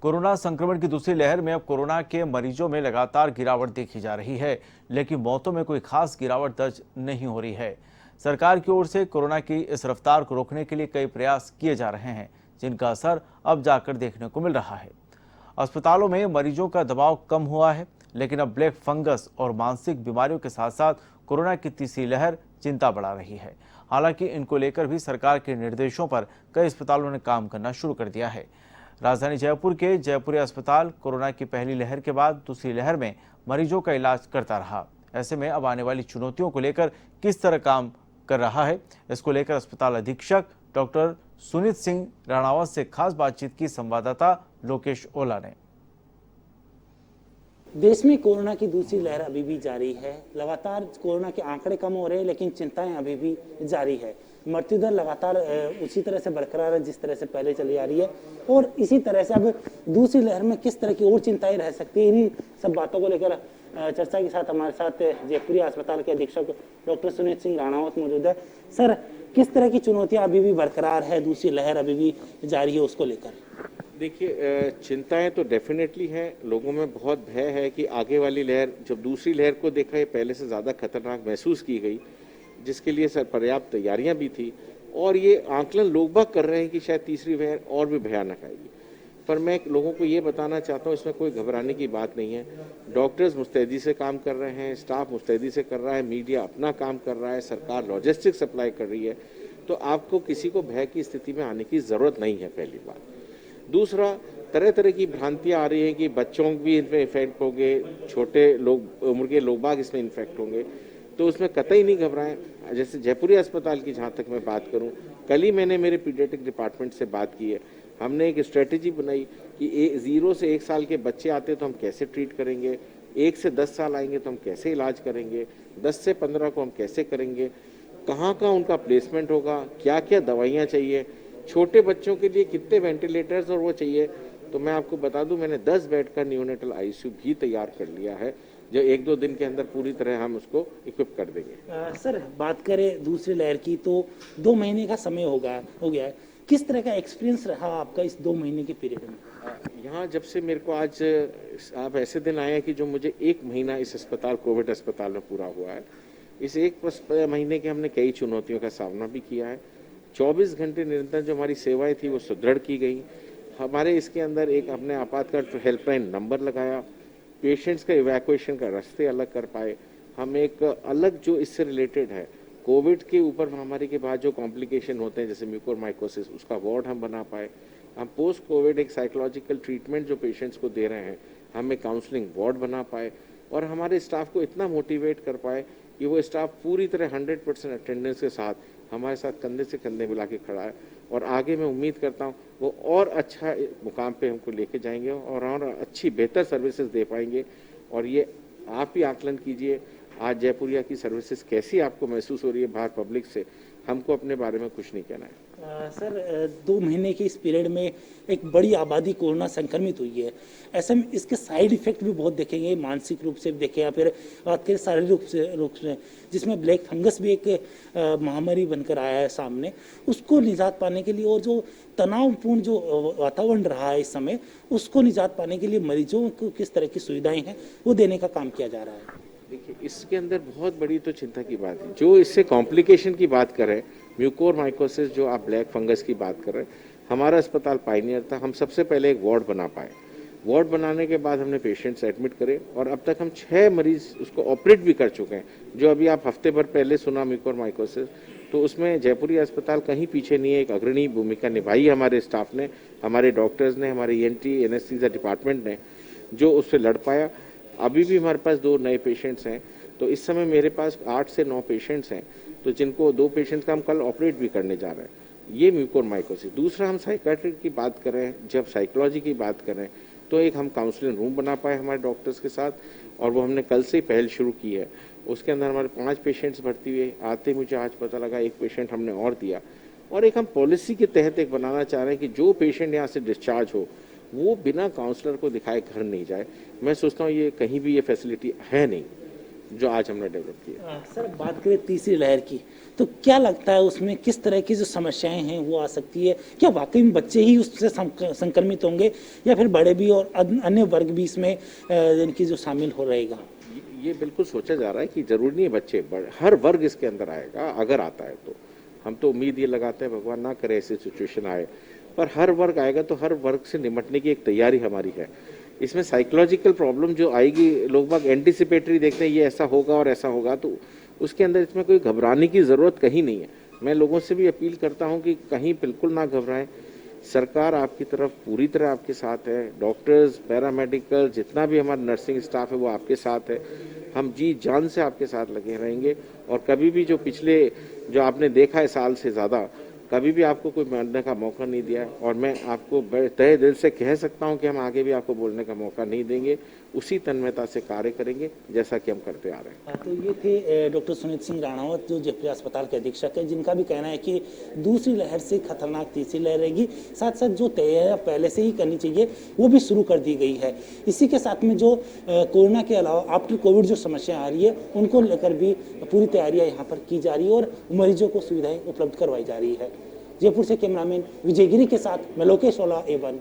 Corona संक्रमण की दूसरी लहर में अब कोरोना के मरीजों में लगातार गिरावट देखी जा रही है, लेकिन मौतों में कोई खास गिरावट दर्ज नहीं हो रही है। सरकार की ओर से कोरोना की इस रफ्तार को रोकने के लिए कई प्रयास किए जा रहे हैं, जिनका असर अब जाकर देखने को मिल रहा है। अस्पतालों में मरीजों का दबाव कम हुआ है, लेकिन अब ब्लैक फंगस और मानसिक बीमारियों के साथ साथ कोरोना की तीसरी लहर चिंता बढ़ा रही है। हालांकि इनको लेकर भी सरकार के निर्देशों पर कई अस्पतालों ने काम करना शुरू कर दिया है। राजधानी जयपुर के जयपुरी अस्पताल कोरोना की पहली लहर के बाद दूसरी लहर में मरीजों का इलाज करता रहा। ऐसे में अब आने वाली चुनौतियों को लेकर किस तरह काम कर रहा है, इसको लेकर अस्पताल अधीक्षक डॉक्टर सुनीत सिंह राणावत से खास बातचीत की संवाददाता लोकेश ओला ने। देश में कोरोना की दूसरी लहर अभी भी जारी है। लगातार कोरोना के आंकड़े कम हो रहे हैं, लेकिन चिंताएं अभी भी जारी है। मृत्यु दर लगातार उसी तरह से बरकरार है जिस तरह से पहले चली आ रही है, और इसी तरह से अब दूसरी लहर में किस तरह की और चिंताएं रह सकती है, इन्हीं सब बातों को लेकर चर्चा के साथ हमारे साथ जयपुरी अस्पताल के अधीक्षक डॉक्टर सुनीत सिंह राणावत मौजूद है। सर, किस तरह की चुनौतियां अभी भी बरकरार है, दूसरी लहर अभी भी जारी है, उसको लेकर? देखिए, चिंताएं तो डेफिनेटली हैं। लोगों में बहुत भय है कि आगे वाली लहर, जब दूसरी लहर को देखा ये पहले से ज़्यादा खतरनाक महसूस की गई, जिसके लिए सर पर्याप्त तैयारियां भी थी, और ये आंकलन लोग बाग कर रहे हैं कि शायद तीसरी लहर और भी भयानक आएगी। पर मैं लोगों को ये बताना चाहता हूँ, इसमें कोई घबराने की बात नहीं है। डॉक्टर्स मुस्तैदी से काम कर रहे हैं, स्टाफ मुस्तैदी से कर रहा है, मीडिया अपना काम कर रहा है, सरकार लॉजिस्टिक सप्लाई कर रही है। तो आपको किसी को भय की स्थिति में आने की ज़रूरत नहीं है, पहली बात। दूसरा, तरह तरह की भ्रांतियां आ रही हैं कि बच्चों भी इसमें इफेक्ट होंगे, छोटे लोग, उम्र के लोग बाग इसमें इन्फेक्ट होंगे, तो उसमें कतई नहीं घबराएं। जैसे जयपुरी अस्पताल की जहाँ तक मैं बात करूँ, कल ही मैंने मेरे पीडियाट्रिक डिपार्टमेंट से बात की है। हमने एक स्ट्रेटेजी बनाई कि 0 से 1 साल के बच्चे आते तो हम कैसे ट्रीट करेंगे, 1 से 10 साल आएंगे तो हम कैसे इलाज करेंगे, 10 से 15 को हम कैसे करेंगे, कहाँ कहाँ उनका प्लेसमेंट होगा, क्या क्या दवाइयाँ चाहिए, छोटे बच्चों के लिए कितने वेंटिलेटर्स और वो चाहिए। तो मैं आपको बता दूं, मैंने 10 बेड का न्यूनेटल आईसीयू भी तैयार कर लिया है, जो 1-2 दिन के अंदर पूरी तरह हम उसको इक्विप कर देंगे। सर, बात करें दूसरी लहर की, तो 2 महीने का समय हो गया है। किस तरह का एक्सपीरियंस रहा आपका इस 2 महीने के पीरियड में? यहाँ जब से मेरे को आज आप ऐसे दिन आए हैं कि जो मुझे 1 महीना इस अस्पताल, कोविड अस्पताल में पूरा हुआ है, इस 1 महीने के हमने कई चुनौतियों का सामना भी किया है। 24 घंटे निरंतर जो हमारी सेवाएं थी वो सुदृढ़ की गई। हमारे इसके अंदर एक अपने आपातकाल हेल्पलाइन नंबर लगाया, पेशेंट्स का इवैक्यूएशन का रास्ते अलग कर पाए। हम एक अलग जो इससे रिलेटेड है, कोविड के ऊपर महामारी के बाद जो कॉम्प्लिकेशन होते हैं जैसे म्यूकोरमाइकोसिस, उसका वार्ड हम बना पाए। हम पोस्ट कोविड एक साइकोलॉजिकल ट्रीटमेंट जो पेशेंट्स को दे रहे हैं, हम एक काउंसलिंग वार्ड बना पाए, और हमारे स्टाफ को इतना मोटिवेट कर पाए कि वो स्टाफ पूरी तरह 100% अटेंडेंस के साथ हमारे साथ कंधे से कंधे मिला के खड़ा है। और आगे मैं उम्मीद करता हूँ वो और अच्छा मुकाम पे हमको लेके जाएंगे और अच्छी बेहतर सर्विसेज दे पाएंगे। और ये आप ही आकलन कीजिए, आज जयपुरिया की सर्विसेज कैसी आपको महसूस हो रही है बाहर पब्लिक से। हमको अपने बारे में कुछ नहीं कहना है। सर, 2 महीने के इस पीरियड में एक बड़ी आबादी कोरोना संक्रमित हुई है। ऐसे में इसके साइड इफेक्ट भी बहुत देखेंगे, मानसिक रूप से देखें या फिर बात करें शारीरिक रूप से, जिसमें ब्लैक फंगस भी एक महामारी बनकर आया है सामने। उसको निजात पाने के लिए और जो तनावपूर्ण जो वातावरण रहा है इस समय, उसको निजात पाने के लिए मरीजों को किस तरह की सुविधाएं हैं वो देने का काम किया जा रहा है। देखिए, इसके अंदर बहुत बड़ी तो चिंता की बात है। जो इससे कॉम्प्लिकेशन की बात कर रहे हैं, म्यूकोरमाइकोसिस, जो आप ब्लैक फंगस की बात कर रहे हैं, हमारा अस्पताल पायनियर था। हम सबसे पहले एक वार्ड बना पाए। वार्ड बनाने के बाद हमने पेशेंट्स एडमिट करे, और अब तक हम 6 मरीज उसको ऑपरेट भी कर चुके हैं। जो अभी आप हफ्ते भर पहले सुना म्यूकोरमाइकोसिस, तो उसमें जयपुरी अस्पताल कहीं पीछे नहीं है। एक अग्रणी भूमिका निभाई हमारे स्टाफ ने, हमारे डॉक्टर्स ने, हमारे ENT एनेस्थीसिया डिपार्टमेंट ने, जो उससे लड़ पाया। अभी भी हमारे पास 2 नए पेशेंट्स हैं, तो इस समय मेरे पास 8 से 9 पेशेंट्स हैं, तो जिनको 2 पेशेंट्स का हम कल ऑपरेट भी करने जा रहे हैं। ये म्यूकोरमाइकोसिस। दूसरा, हम साइकाट्रिक की बात करें, जब साइकोलॉजी की बात करें, तो एक हम काउंसलिंग रूम बना पाए हमारे डॉक्टर्स के साथ, और वो हमने कल से ही पहल शुरू की है। उसके अंदर हमारे 5 पेशेंट्स भर्ती हुए। आते मुझे आज पता लगा 1 पेशेंट हमने और दिया। और एक हम पॉलिसी के तहत एक बनाना चाह रहे हैं कि जो पेशेंट यहाँ से डिस्चार्ज हो, वो बिना काउंसलर को दिखाए घर नहीं जाए। मैं सोचता हूँ ये कहीं भी ये फैसिलिटी है नहीं। जो आज हमने डेवलप किया। सर बात करें तीसरी लहर की, तो क्या लगता है उसमें किस तरह की जो समस्याएं हैं वो आ सकती है? क्या वाकई में बच्चे ही उससे संक्रमित होंगे या फिर बड़े भी और अन्य वर्ग भी इसमें इनकी जो शामिल हो रहेगा? ये बिल्कुल सोचा जा रहा है कि जरूरी नहीं है बच्चे, हर वर्ग इसके अंदर आएगा अगर आता है तो। हम तो उम्मीद ये लगाते हैं भगवान ना करे ऐसी सिचुएशन आए, पर हर वर्ग आएगा तो हर वर्ग से निपटने की एक तैयारी हमारी है। इसमें साइकोलॉजिकल प्रॉब्लम जो आएगी, लोग बाग एंटिसिपेटरी देखते हैं ये ऐसा होगा और ऐसा होगा, तो उसके अंदर इसमें कोई घबराने की ज़रूरत कहीं नहीं है। मैं लोगों से भी अपील करता हूं कि कहीं बिल्कुल ना घबराएं, सरकार आपकी तरफ पूरी तरह आपके साथ है, डॉक्टर्स, पैरामेडिकल, जितना भी हमारा नर्सिंग स्टाफ है वो आपके साथ है। हम जी जान से आपके साथ लगे रहेंगे और कभी भी जो आपने देखा है साल से ज़्यादा, कभी भी आपको कोई मरने का मौका नहीं दिया है और मैं आपको तहे दिल से कह सकता हूं कि हम आगे भी आपको बोलने का मौका नहीं देंगे, उसी तन्मयता से कार्य करेंगे जैसा कि हम करते आ रहे हैं। तो ये थे डॉक्टर सुनीत सिंह राणावत जो जेपी अस्पताल के अधीक्षक है, जिनका भी कहना है कि दूसरी लहर से खतरनाक तीसरी लहर रहेगी। साथ साथ जो तैयारियां पहले से ही करनी चाहिए वो भी शुरू कर दी गई है। इसी के साथ में जो कोरोना के अलावा आफ्टर कोविड जो समस्या आ रही है उनको लेकर भी पूरी तैयारियां यहाँ पर की जा रही है और मरीजों को सुविधाएं उपलब्ध करवाई जा रही है। जयपुर से कैमरामैन विजयगिरी के साथ मैं लोकेश ओला, A1।